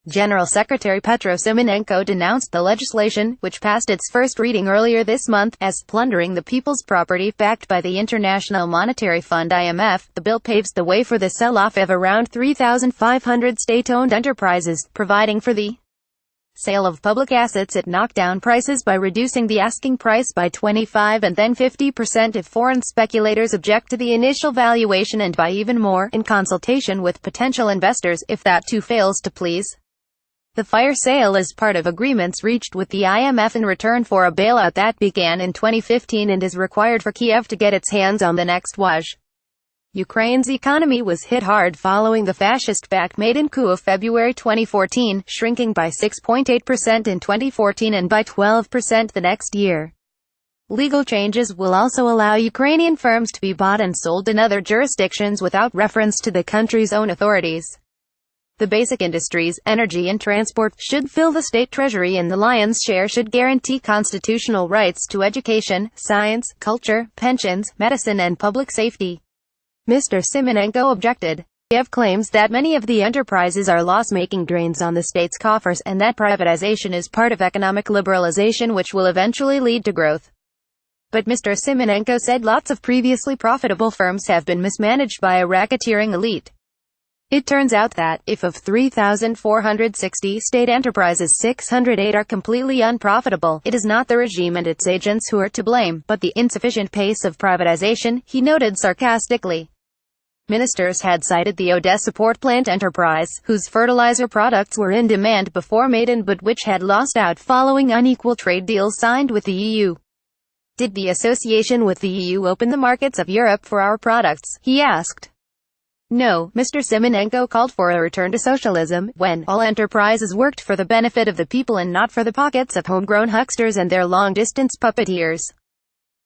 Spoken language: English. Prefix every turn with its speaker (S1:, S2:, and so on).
S1: General Secretary Petro Symonenko denounced the legislation, which passed its first reading earlier this month, as plundering the people's property backed by the International Monetary Fund IMF. The bill paves the way for the sell-off of around 3,500 state-owned enterprises, providing for the sale of public assets at knockdown prices by reducing the asking price by 25 and then 50% if foreign speculators object to the initial valuation, and by even more, in consultation with potential investors, if that too fails to please. The fire sale is part of agreements reached with the IMF in return for a bailout that began in 2015 and is required for Kiev to get its hands on the next wage. Ukraine's economy was hit hard following the fascist-backed Maidan coup of February 2014, shrinking by 6.8% in 2014 and by 12% the next year. Legal changes will also allow Ukrainian firms to be bought and sold in other jurisdictions without reference to the country's own authorities. The basic industries, energy and transport, should fill the state treasury, and the lion's share should guarantee constitutional rights to education, science, culture, pensions, medicine and public safety. Mr. Symonenko objected. Kiev claims that many of the enterprises are loss-making drains on the state's coffers, and that privatization is part of economic liberalization which will eventually lead to growth. But Mr. Symonenko said lots of previously profitable firms have been mismanaged by a racketeering elite. It turns out that, if of 3,460 state enterprises 608 are completely unprofitable, it is not the regime and its agents who are to blame, but the insufficient pace of privatization, he noted sarcastically. Ministers had cited the Odessa port plant enterprise, whose fertilizer products were in demand before Maidan but which had lost out following unequal trade deals signed with the EU. Did the association with the EU open the markets of Europe for our products? He asked. No, Mr. Symonenko called for a return to socialism, when all enterprises worked for the benefit of the people and not for the pockets of homegrown hucksters and their long-distance puppeteers.